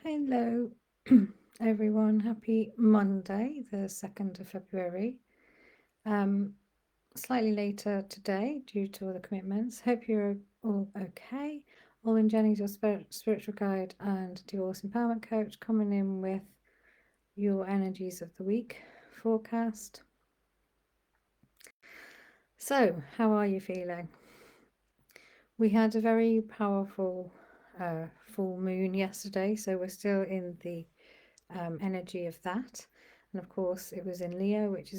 Hello, everyone. Happy Monday, the 2nd of February. Um, Slightly later today due to other commitments. Hope you're all okay. Olin Jennings, your spiritual guide and divorce empowerment coach, coming in with your energies of the week forecast. So, how are you feeling? We had a very powerful full moon yesterday, so we're still in the energy of that. And of course, it was in Leo, which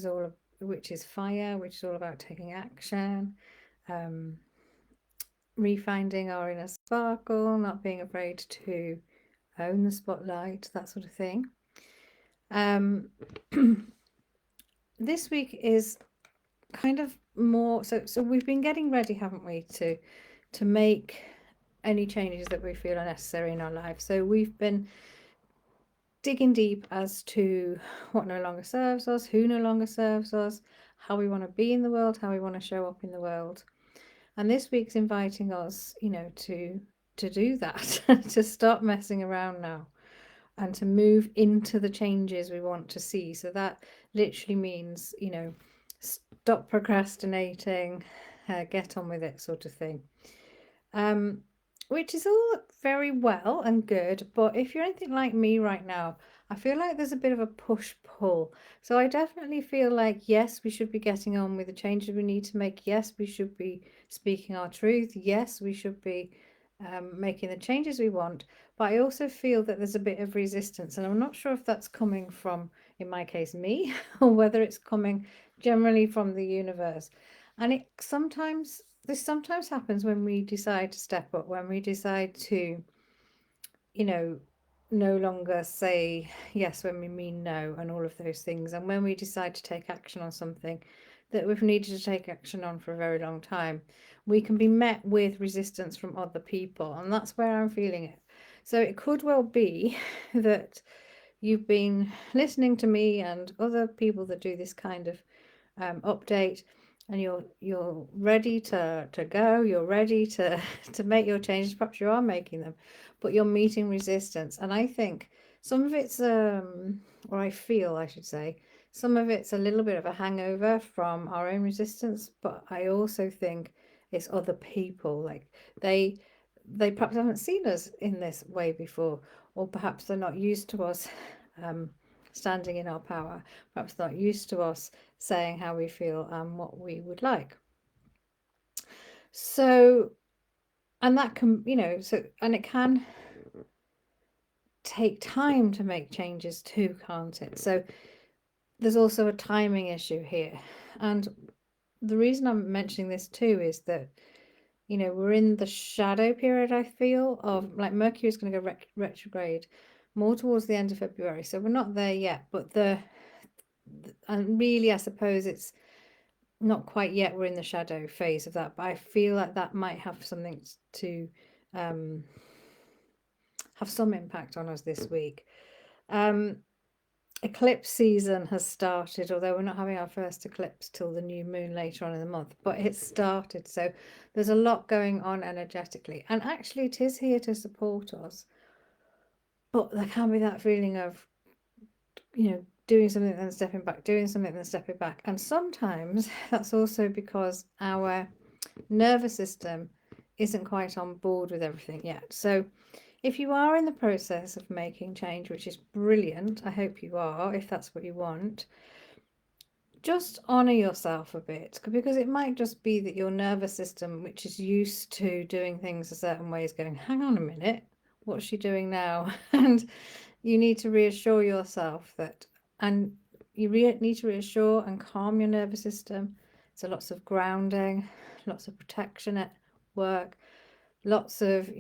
is fire, which is all about taking action, um, refinding our inner sparkle, not being afraid to own the spotlight, that sort of thing. This week is kind of more so we've been getting ready, haven't we, to make any changes that we feel are necessary in our life. So we've been digging deep as to what no longer serves us, who no longer serves us, how we want to be in the world, how we want to show up in the world. And this week's inviting us, to do that, to stop messing around now and to move into the changes we want to see. So that literally means, stop procrastinating, get on with it, sort of thing. Which is all very well and good, but if you're anything like me right now, I feel like there's a bit of a push-pull. So I definitely feel like, yes, we should be getting on with the changes we need to make. Yes, we should be speaking our truth. Yes, we should be making the changes we want. But I also feel that there's a bit of resistance, and I'm not sure if that's coming from, in my case, me, or whether it's coming generally from the universe. And this sometimes happens when we decide to step up, when we decide to, you know, no longer say yes when we mean no, and all of those things. And when we decide to take action on something that we've needed to take action on for a very long time, we can be met with resistance from other people. And that's where I'm feeling it. So it could well be that you've been listening to me and other people that do this kind of update, and you're ready to go, you're ready to to make your changes. Perhaps you are making them, but you're meeting resistance. And I think some of it's or I feel, I should say, some of it's a little bit of a hangover from our own resistance, but I also think it's other people, like they perhaps haven't seen us in this way before, or perhaps they're not used to us standing in our power, perhaps not used to us saying how we feel and what we would like. So, and that can, and it can take time to make changes too, can't it? So there's also a timing issue here. And the reason I'm mentioning this too is that, we're in the shadow period, I feel, of like Mercury is going to go retrograde more towards the end of February. So we're not there yet, but and really, I suppose it's not quite yet. We're in the shadow phase of that, but I feel like that might have something to have some impact on us this week. Eclipse season has started, although we're not having our first eclipse till the new moon later on in the month, but it's started. So there's a lot going on energetically, and actually it is here to support us. But there can be that feeling of, doing something then stepping back, doing something then stepping back. And sometimes that's also because our nervous system isn't quite on board with everything yet. So if you are in the process of making change, which is brilliant, I hope you are, if that's what you want, just honor yourself a bit, because it might just be that your nervous system, which is used to doing things a certain way, is going, hang on a minute, what's she doing now? And you need to reassure yourself that, and you need to reassure and calm your nervous system. So lots of grounding, lots of protection at work, lots of,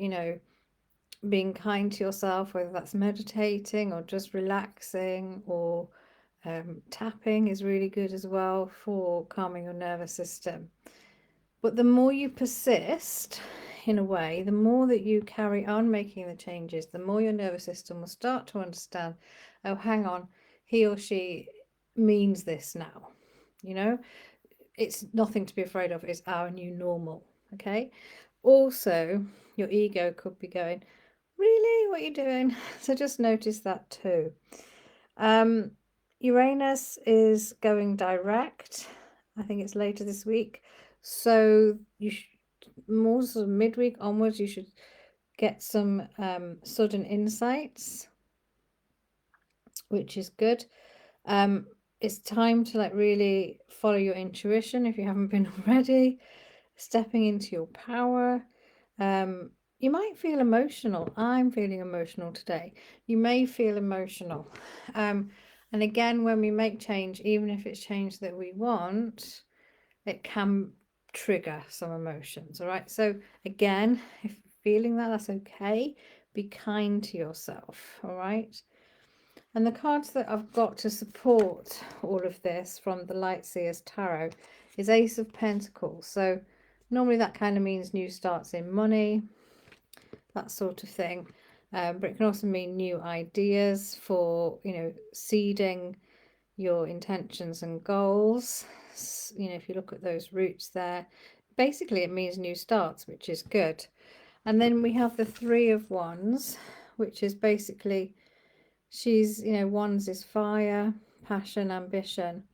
being kind to yourself, whether that's meditating or just relaxing, or tapping is really good as well for calming your nervous system. But the more you persist, in a way, the more that you carry on making the changes, the more your nervous system will start to understand, oh, hang on, he or she means this now. It's nothing to be afraid of. It's our new normal. Okay. Also, your ego could be going, Really? What are you doing? So just notice that too. Um, Uranus is going direct. I think it's later this week. So you more sort of midweek onwards, you should get some sudden insights, which is good. Um, it's time to like really follow your intuition if you haven't been already, stepping into your power. You might feel emotional. I'm feeling emotional today. You may feel emotional. And again, when we make change, even if it's change that we want, it can trigger some emotions. All right. So again, if you're feeling that, that's okay. Be kind to yourself. All right. And the cards that I've got to support all of this from the Light Seers Tarot is Ace of Pentacles. So normally that kind of means new starts in money, that sort of thing. But it can also mean new ideas for, seeding your intentions and goals. If you look at those roots there, basically it means new starts, which is good. And then we have the Three of Wands, which is basically wands is fire, passion, ambition,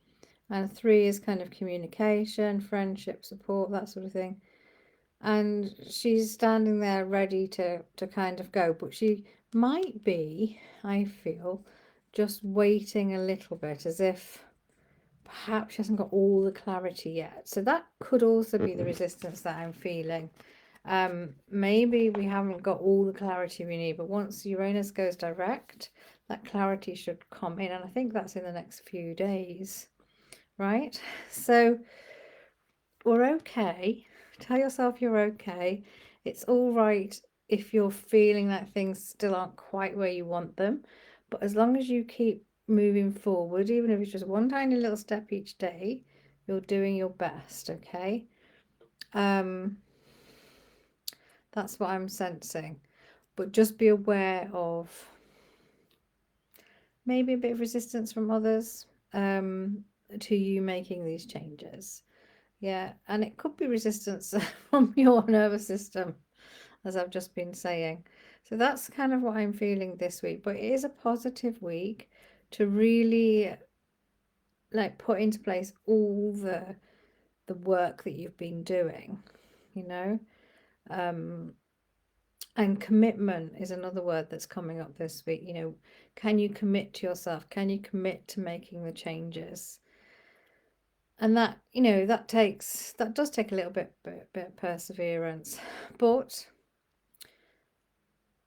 and three is kind of communication, friendship, support, that sort of thing. And she's standing there ready to kind of go, but she might be, I feel, just waiting a little bit, as if perhaps she hasn't got all the clarity yet. So that could also be the resistance that I'm feeling. Maybe we haven't got all the clarity we need, but once Uranus goes direct, that clarity should come in, and I think that's in the next few days, right? So we're okay. Tell yourself you're okay. It's all right if you're feeling that things still aren't quite where you want them, but as long as you keep moving forward, even if it's just one tiny little step each day, you're doing your best. Okay. um that's what I'm sensing, but just be aware of maybe a bit of resistance from others to you making these changes. Yeah, and it could be resistance from your nervous system, as I've just been saying. So that's kind of what I'm feeling this week, but it is a positive week to really like put into place all the work that you've been doing, you know. And commitment is another word that's coming up this week. Can you commit to yourself? Can you commit to making the changes? And that, that does take a little bit of perseverance. But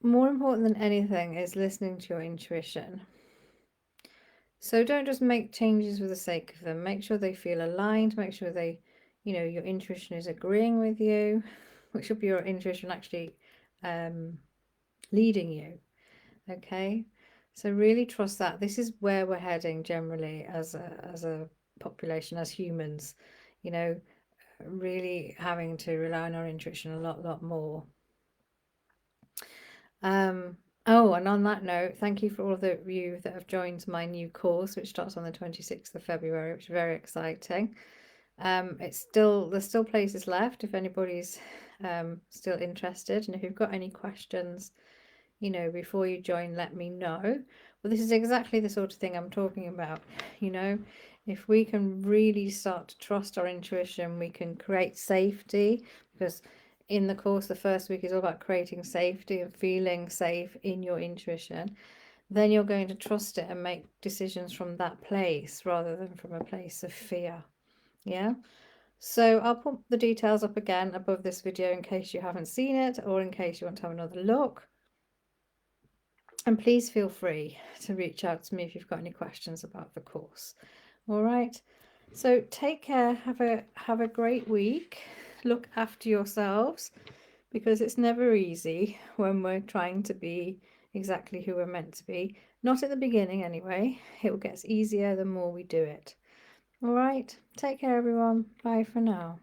more important than anything is listening to your intuition. So don't just make changes for the sake of them. Make sure they feel aligned. Make sure your intuition is agreeing with you, which should be your intuition actually leading you. Okay, so really trust that. This is where we're heading generally as a population, as humans, really having to rely on our intuition a lot more. Oh, and on that note, thank you for all of you that have joined my new course, which starts on the 26th of February, which is very exciting. There's still places left if anybody's still interested, and if you've got any questions, before you join, let me know. Well, this is exactly the sort of thing I'm talking about. If we can really start to trust our intuition, we can create safety, because in the course, the first week is all about creating safety and feeling safe in your intuition. Then you're going to trust it and make decisions from that place rather than from a place of fear. Yeah. So I'll put the details up again above this video in case you haven't seen it, or in case you want to have another look. And please feel free to reach out to me if you've got any questions about the course. All right. So take care. Have a great week. Look after yourselves, because it's never easy when we're trying to be exactly who we're meant to be. Not at the beginning anyway. It gets easier the more we do it. All right. Take care, everyone. Bye for now.